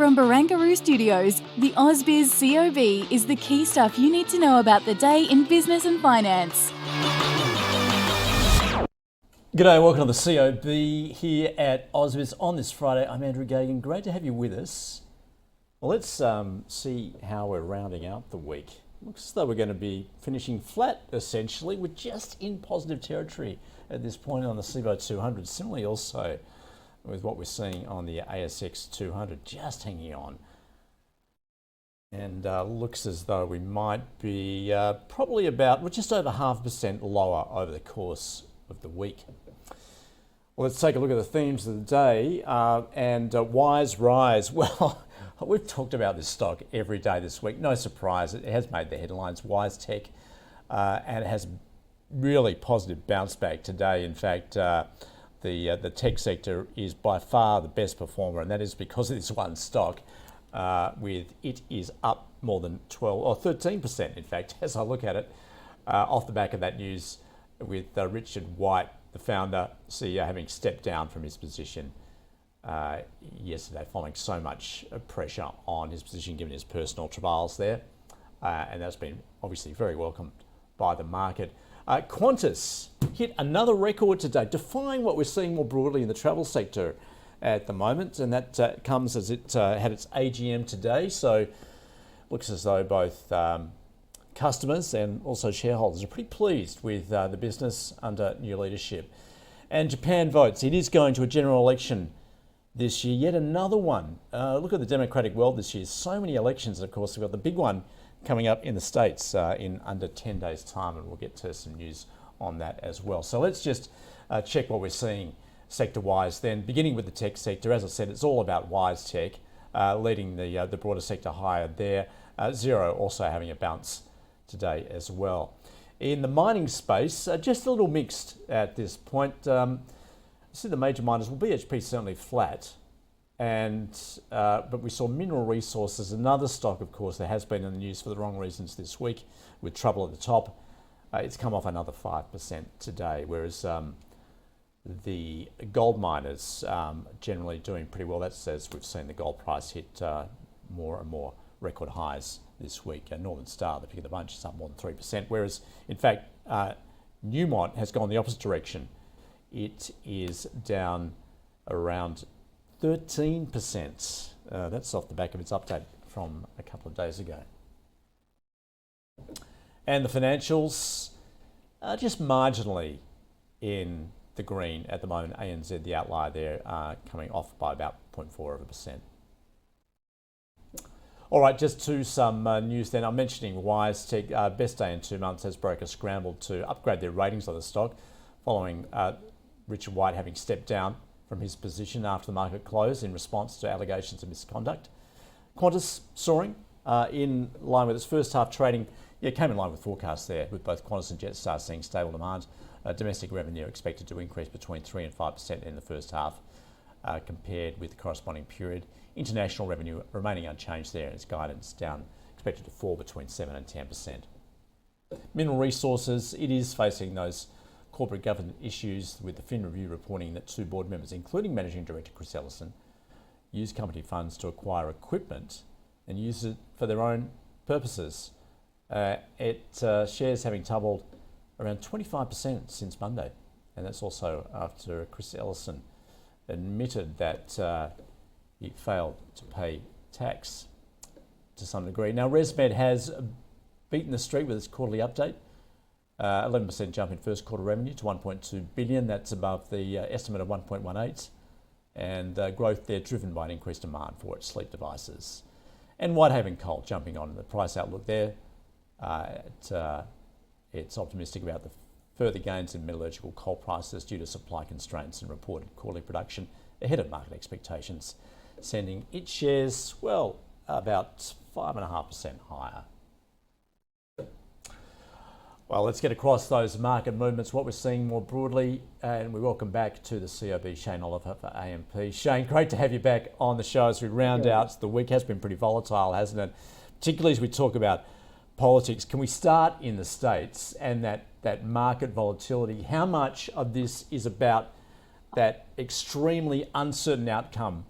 From Barangaroo Studios, the ausbiz COB is the key stuff you need to know about the day in business and finance. G'day, welcome to the COB here at ausbiz on this Friday. I'm Andrew Gagan. Great to have you with us. Well, let's see how we're rounding out the week. Looks as though we're going to be finishing flat, essentially. We're just in positive territory at this point on the COB 200. Similarly also with what we're seeing on the ASX 200, just hanging on. And looks as though we might be probably about just over 0.5% lower over the course of the week. Well, let's take a look at the themes of the day. Rise. Well, we've talked about this stock every day this week. No surprise, it has made the headlines. WiseTech, and it has really positive bounce back today. In fact, the tech sector is by far the best performer, and that is because of this one stock. It is up more than 12 or 13%, in fact, as I look at it, off the back of that news with Richard White, the founder, CEO, having stepped down from his position yesterday following so much pressure on his position given his personal travails there. And that's been obviously very welcomed by the market. Qantas hit another record today, defying what we're seeing more broadly in the travel sector at the moment, and that comes as it had its AGM today. So looks as though both customers and also shareholders are pretty pleased with the business under new leadership. And Japan votes. It is going to a general election this year, yet another one. Look at the democratic world this year. So many elections, and of course we've got the big one coming up in the States in under 10 days' time, and we'll get to some news on that as well. So let's just check what we're seeing sector-wise then, beginning with the tech sector. As I said, it's all about WiseTech, leading the broader sector higher there. Xero also having a bounce today as well. In the mining space, just a little mixed at this point. See the major miners, well, BHP certainly flat, but we saw Mineral Resources, another stock, of course, that has been in the news for the wrong reasons this week, with trouble at the top. It's come off another 5% today, whereas the gold miners generally doing pretty well. That's as we've seen the gold price hit more and more record highs this week. Northern Star, the pick of the bunch, is up more than 3%, whereas in fact Newmont has gone the opposite direction. It is down around 13%. That's off the back of its update from a couple of days ago. And the financials are just marginally in the green at the moment. ANZ, the outlier there, coming off by about 0.4%. All right, just to some news then. I'm mentioning WiseTech, best day in 2 months as brokers scrambled to upgrade their ratings of the stock following Richard White having stepped down from his position after the market closed in response to allegations of misconduct. Qantas soaring in line with its first half trading. Yeah, came in line with forecasts there, with both Qantas and Jetstar seeing stable demand. Domestic revenue expected to increase between 3 and 5% in the first half compared with the corresponding period. International revenue remaining unchanged there, and its guidance down, expected to fall between 7 and 10%. Mineral Resources, it is facing those corporate governance issues, with the Fin Review reporting that 2 board members, including Managing Director Chris Ellison, used company funds to acquire equipment and use it for their own purposes. Shares having tumbled around 25% since Monday, and that's also after Chris Ellison admitted that he failed to pay tax to some degree. Now, ResMed has beaten the streak with its quarterly update. 11% jump in first quarter revenue to 1.2 billion. That's above the estimate of 1.18, and growth there driven by an increased demand for its sleep devices. And Whitehaven Coal jumping on the price outlook there. It's optimistic about the further gains in metallurgical coal prices due to supply constraints and reported quarterly production ahead of market expectations, sending its shares, well, about 5.5% higher. Well, let's get across those market movements, what we're seeing more broadly, and we welcome back to the COB Shane Oliver for AMP. Shane, great to have you back on the show as we round out. The week has been pretty volatile, hasn't it? Particularly as we talk about politics. Can we start in the States and that market volatility? How much of this is about that extremely uncertain outcome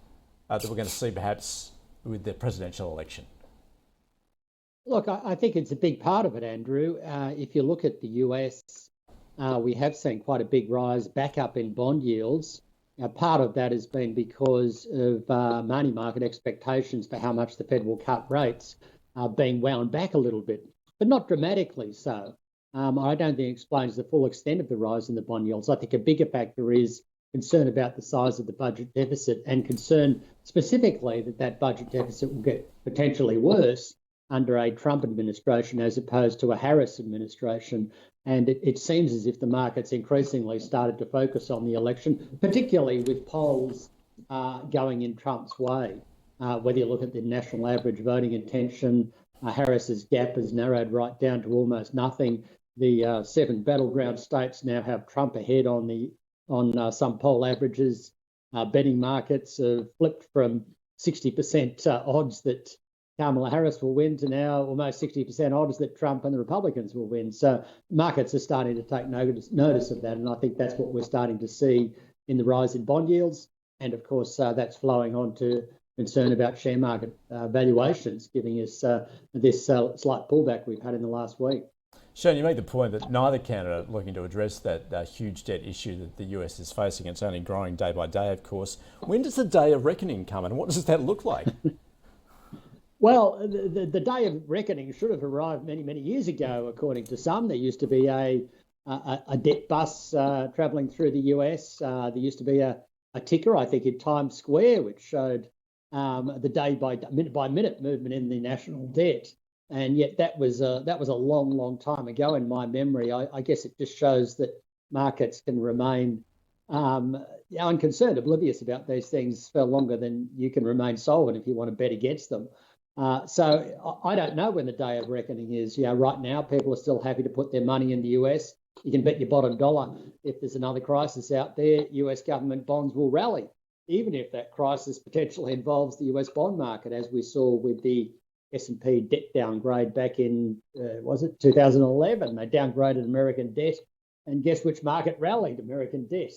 that we're going to see perhaps the presidential election? Look, I think it's a big part of it, Andrew. If you look at the US, we have seen quite a big rise back up in bond yields. Part of that has been because of money market expectations for how much the Fed will cut rates being wound back a little bit, but not dramatically so. I don't think it explains the full extent of the rise in the bond yields. I think a bigger factor is concern about the size of the budget deficit and concern specifically that that budget deficit will get potentially worse under a Trump administration as opposed to a Harris administration. And it seems as if the market's increasingly started to focus on the election, particularly with polls going in Trump's way. Whether you look at the national average voting intention, Harris's gap has narrowed right down to almost nothing. The 7 battleground states now have Trump ahead on some poll averages. Betting markets have flipped from 60% odds that Kamala Harris will win to now almost 60% odds that Trump and the Republicans will win. So markets are starting to take notice of that. And I think that's what we're starting to see in the rise in bond yields. And of course, that's flowing on to concern about share market valuations, giving us this slight pullback we've had in the last week. Shane, you make the point that neither candidate looking to address that huge debt issue that the US is facing. It's only growing day by day, of course. When does the day of reckoning come and what does that look like? Well, the day of reckoning should have arrived many, many years ago, according to some. There used to be a debt bus travelling through the US. There used to be a ticker, I think, in Times Square, which showed the day by minute movement in the national debt. And yet that was a long, long time ago in my memory. I guess it just shows that markets can remain unconcerned, oblivious about these things for longer than you can remain solvent if you want to bet against them. So I don't know when the day of reckoning is. Right now, people are still happy to put their money in the US. You can bet your bottom dollar if there's another crisis out there, US government bonds will rally, even if that crisis potentially involves the US bond market, as we saw with the S&P debt downgrade back in, 2011? They downgraded American debt, and guess which market rallied? American debt.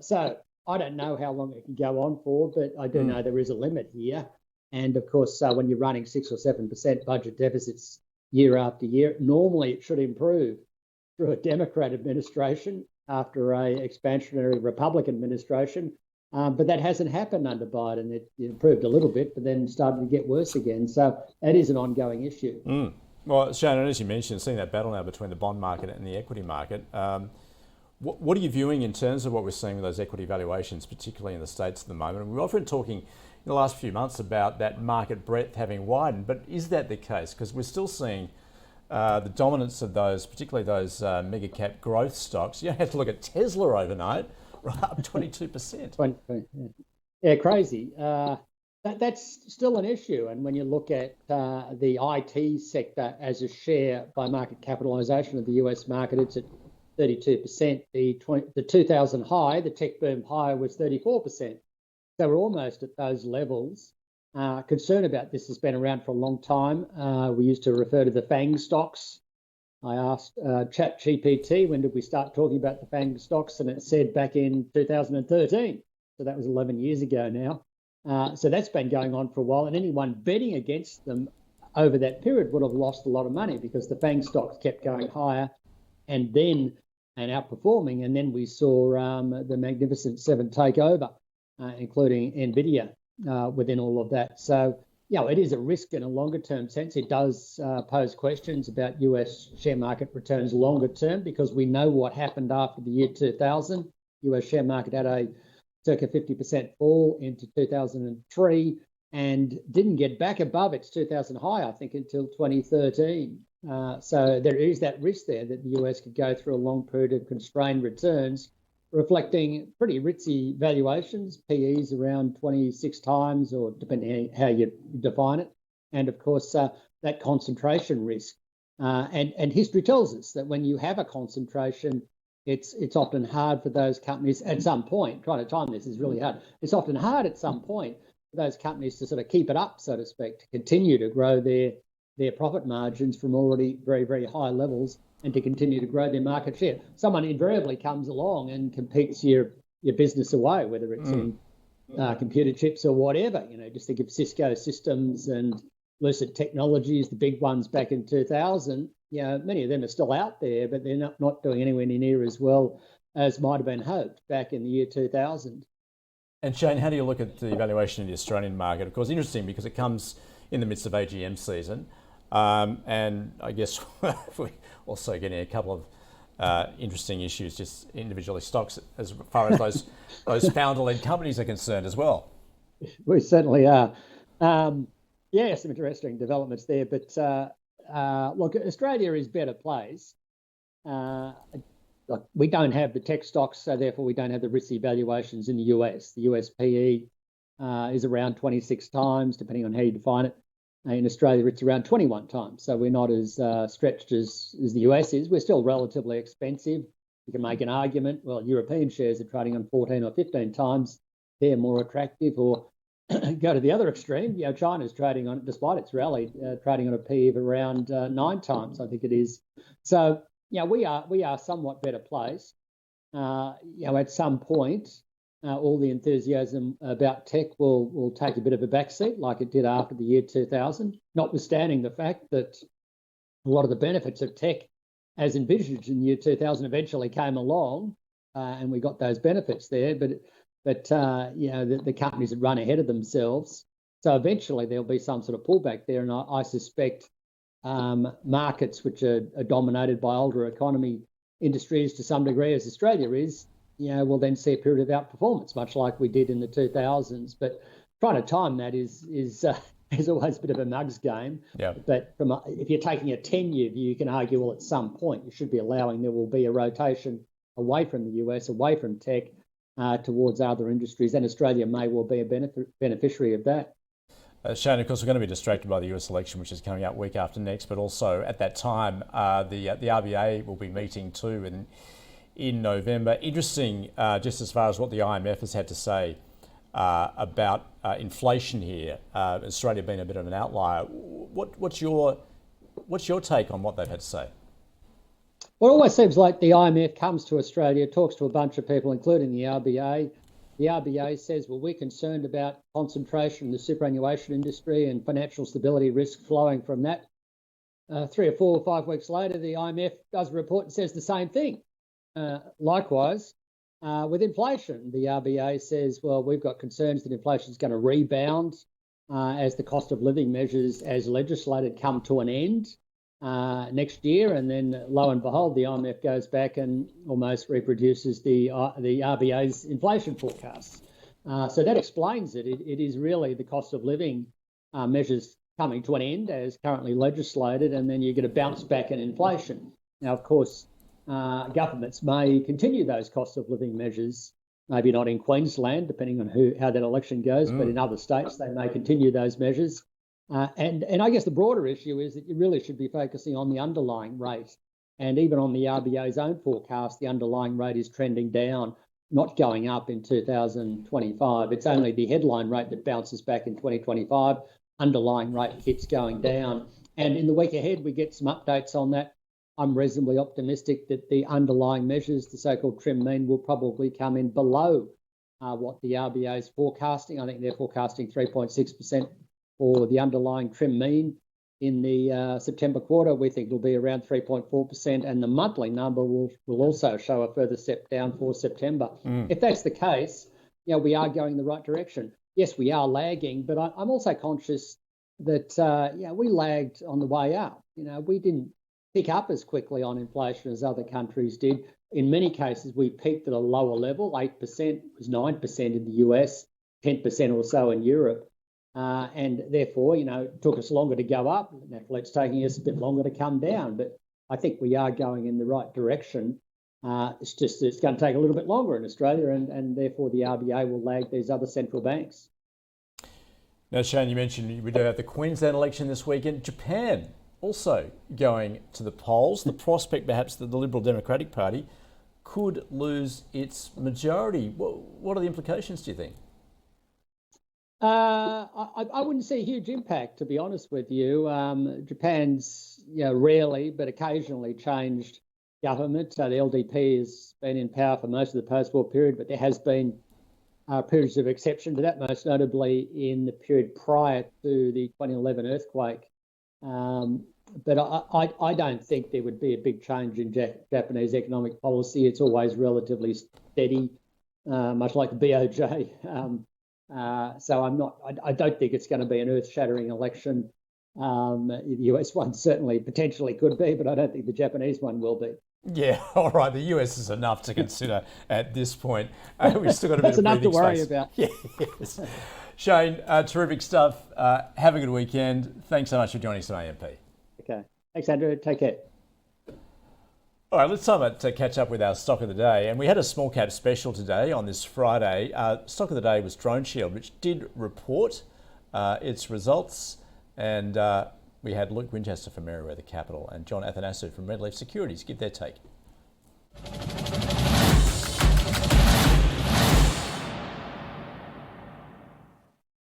So I don't know how long it can go on for, but I do know there is a limit here. And of course, when you're running 6 or 7% budget deficits year after year, normally it should improve through a Democrat administration after a expansionary Republican administration. But that hasn't happened under Biden. It improved a little bit, but then started to get worse again. So that is an ongoing issue. Well, Shannon, as you mentioned, seeing that battle now between the bond market and the equity market, what are you viewing in terms of what we're seeing with those equity valuations, particularly in the States at the moment? And we're often talking in the last few months about that market breadth having widened, but is that the case? Because we're still seeing the dominance of those, particularly those mega cap growth stocks. You don't have to look at Tesla overnight, right up 22%. Yeah, crazy. That's still an issue. And when you look at the IT sector as a share by market capitalisation of the US market, it's at 32%. The 2000 high, the tech boom high, was 34%. So we're almost at those levels. Concern about this has been around for a long time. We used to refer to the FANG stocks. I asked ChatGPT, when did we start talking about the FANG stocks? And it said back in 2013. So that was 11 years ago now. So that's been going on for a while. And anyone betting against them over that period would have lost a lot of money because the FANG stocks kept going higher and outperforming. And then we saw the Magnificent Seven take over, including NVIDIA within all of that. So, it is a risk in a longer term sense. It does pose questions about US share market returns longer term because we know what happened after the year 2000. US share market had a circa 50% fall into 2003 and didn't get back above its 2000 high, I think, until 2013. So there is that risk there that the US could go through a long period of constrained returns, reflecting pretty ritzy valuations, PEs around 26 times, or depending how you define it. And of course, that concentration risk. And history tells us that when you have a concentration, it's often hard for those companies at some point. Trying to time this is really hard. It's often hard at some point for those companies to sort of keep it up, so to speak, to continue to grow their profit margins from already very, very high levels and to continue to grow their market share. Someone invariably comes along and competes your business away, whether it's in computer chips or whatever. Just think of Cisco Systems and Lucid Technologies, the big ones back in 2000. Many of them are still out there, but they're not doing anywhere near as well as might have been hoped back in the year 2000. And Shane, how do you look at the valuation in the Australian market? Of course, interesting because it comes in the midst of AGM season. And I guess we're also getting a couple of interesting issues, just individually stocks as far as those founder-led companies are concerned as well. We certainly are. Some interesting developments there. But look, Australia is better placed. We don't have the tech stocks, so therefore we don't have the risky valuations in the US. The US PE is around 26 times, depending on how you define it. In Australia, it's around 21 times. So we're not as stretched as the US is. We're still relatively expensive. You can make an argument, well, European shares are trading on 14 or 15 times. They're more attractive. Or go to the other extreme. China's trading on, despite its rally, trading on a PE of around 9 times, I think it is. So, we are somewhat better placed. At some point, all the enthusiasm about tech will take a bit of a backseat, like it did after the year 2000, notwithstanding the fact that a lot of the benefits of tech, as envisaged in the year 2000, eventually came along, and we got those benefits there. But the companies had run ahead of themselves, so eventually there'll be some sort of pullback there, and I suspect markets which are dominated by older economy industries to some degree, as Australia is, we'll then see a period of outperformance, much like we did in the 2000s. But trying to time that is always a bit of a mug's game. Yeah. But if you're taking a 10-year view, you can argue, well, at some point you should be allowing there will be a rotation away from the US, away from tech, towards other industries, and Australia may well be a beneficiary of that. Shane, of course, we're going to be distracted by the US election, which is coming up week after next, but also at that time, the RBA will be meeting too in November. Interesting, just as far as what the IMF has had to say about inflation here, Australia being a bit of an outlier. What's your take on what they've had to say? Well, it always seems like the IMF comes to Australia, talks to a bunch of people, including the RBA. The RBA says, well, we're concerned about concentration in the superannuation industry and financial stability risk flowing from that. 3 or 4 or 5 weeks later, the IMF does a report and says the same thing. Likewise, with inflation, the RBA says, well, we've got concerns that inflation is going to rebound as the cost of living measures, as legislated, come to an end next year. And then, lo and behold, the IMF goes back and almost reproduces the RBA's inflation forecasts. So that explains it. It is really the cost of living measures coming to an end as currently legislated, and then you get a bounce back in inflation. Now, of course, governments may continue those cost of living measures, maybe not in Queensland, depending on how that election goes, but in other states they may continue those measures. And I guess the broader issue is that you really should be focusing on the underlying rate. And even on the RBA's own forecast, the underlying rate is trending down, not going up in 2025. It's only the headline rate that bounces back in 2025. Underlying rate keeps going down. And in the week ahead, we get some updates on that. I'm reasonably optimistic that the underlying measures, the so-called trim mean, will probably come in below what the RBA is forecasting. I think they're forecasting 3.6% for the underlying trim mean in the September quarter. We think it'll be around 3.4%, and the monthly number will also show a further step down for September. If that's the case, we are going in the right direction. Yes, we are lagging, but I'm also conscious that we lagged on the way up. We didn't pick up as quickly on inflation as other countries did. In many cases, we peaked at a lower level. 8% was 9% in the US, 10% or so in Europe. And therefore, it took us longer to go up. Naturally, it's taking us a bit longer to come down. But I think we are going in the right direction. It's just it's going to take a little bit longer in Australia, and therefore the RBA will lag these other central banks. Now, Shane, you mentioned we do have the Queensland election this weekend. Japan also going to the polls. The prospect, perhaps, that the Liberal Democratic Party could lose its majority. What are the implications, do you think? I wouldn't see a huge impact, to be honest with you. Japan's rarely, but occasionally changed government. So the LDP has been in power for most of the post-war period, but there has been periods of exception to that, most notably in the period prior to the 2011 earthquake. But I don't think there would be a big change in Japanese economic policy. It's always relatively steady, much like the BOJ. So I don't think it's going to be an earth-shattering election. The US one certainly potentially could be, but I don't think the Japanese one will be. Yeah, all right. The US is enough to consider at this point. We've still got a bit That's of enough to breathing worry space. about. Yes. Shane, terrific stuff. Have a good weekend. Thanks so much for joining us on AMP. Okay. Thanks, Andrew. Take care. All right, let's time to catch up with our stock of the day. And we had a small cap special today on this Friday. Stock of the day was Drone Shield, which did report its results. And we had Luke Winchester from Merewether Capital and John Athanasou from Redleaf Securities give their take.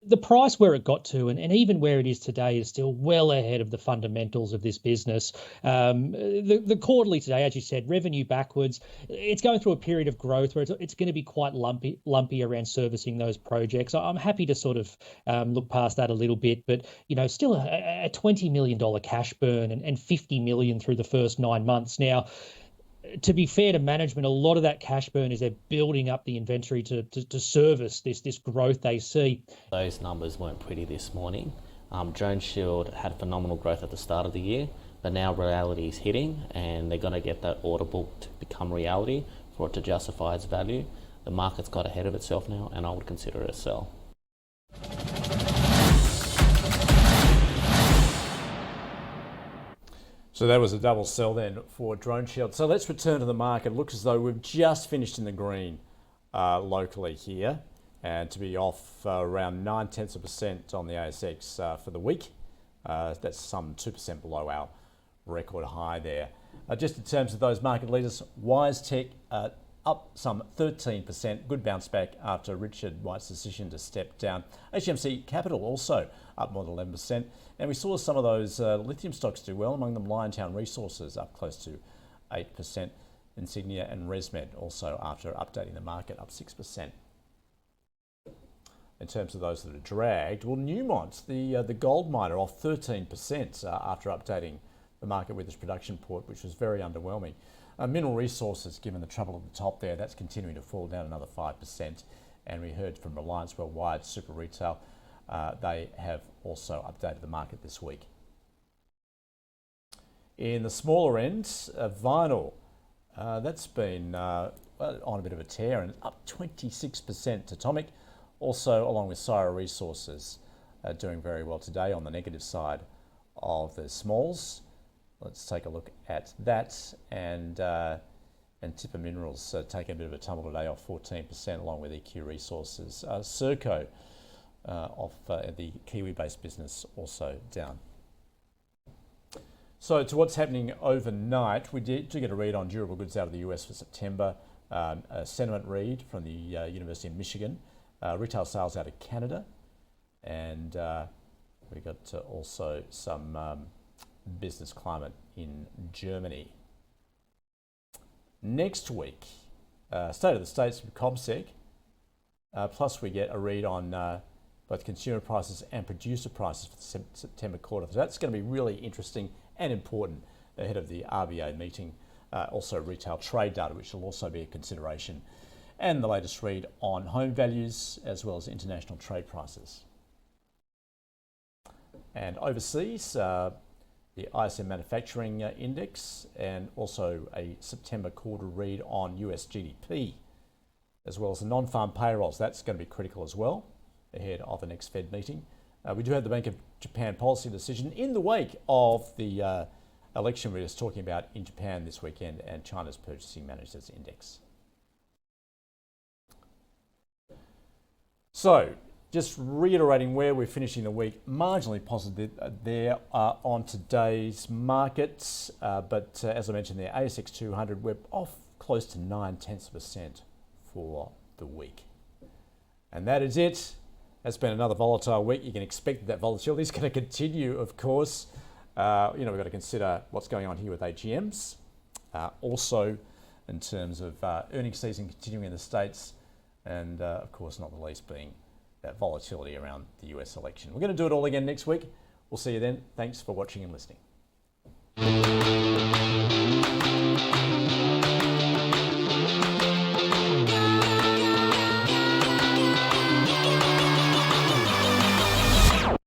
The price where it got to and even where it is today is still well ahead of the fundamentals of this business. The quarterly today, as you said, revenue backwards. It's going through a period of growth where it's going to be quite lumpy around servicing those projects. I'm happy to sort of look past that a little bit, but still a $20 million cash burn and $50 million through the first 9 months. Now, to be fair to management, a lot of that cash burn is they're building up the inventory to service this growth they see. Those numbers weren't pretty this morning. Drone Shield had phenomenal growth at the start of the year, but now reality is hitting and they're going to get that order book to become reality for it to justify its value. The market's got ahead of itself now and I would consider it a sell. So that was a double sell then for Drone Shield. So let's return to the market. It looks as though we've just finished in the green locally here, and to be off around 0.9% on the ASX for the week. That's some 2% below our record high there. Just in terms of those market leaders, WiseTech up some 13%, good bounce back after Richard White's decision to step down. HMC Capital also up more than 11%. And we saw some of those lithium stocks do well, among them Liontown Resources up close to 8%. Insignia and ResMed also, after updating the market, up 6%. In terms of those that are dragged, well, Newmont, the gold miner, off 13% after updating the market with its production report, which was very underwhelming. Mineral Resources, given the trouble at the top there, that's continuing to fall down another 5%. And we heard from Reliance Worldwide, Super Retail, they have also updated the market this week. In the smaller end, vinyl, that's been on a bit of a tear and up 26% to Atomic. Also, along with Syrah Resources, doing very well today on the negative side of the smalls. Let's take a look at that. And Tipper Minerals taking a bit of a tumble today, off 14%, along with EQ Resources. Serco, off the Kiwi-based business, also down. So to what's happening overnight, we did get a read on durable goods out of the US for September, a sentiment read from the University of Michigan, retail sales out of Canada, and we got also some business climate in Germany. Next week, State of the States from COBSEC, plus we get a read on both consumer prices and producer prices for the September quarter. So that's going to be really interesting and important ahead of the RBA meeting. Also retail trade data, which will also be a consideration, and the latest read on home values as well as international trade prices. And overseas, the ISM Manufacturing Index, and also a September quarter read on US GDP, as well as the non-farm payrolls. That's going to be critical as well ahead of the next Fed meeting. We do have the Bank of Japan policy decision in the wake of the election we were just talking about in Japan this weekend, and China's Purchasing Managers Index. So, just reiterating where we're finishing the week, marginally positive there on today's markets, but as I mentioned there, ASX 200, we're off close to 0.9% for the week. And that is it. It's been another volatile week. You can expect that volatility is going to continue, of course. We've got to consider what's going on here with AGMs. Also, in terms of earnings season continuing in the States, and of course not the least being that volatility around the US election. We're going to do it all again next week. We'll see you then. Thanks for watching and listening.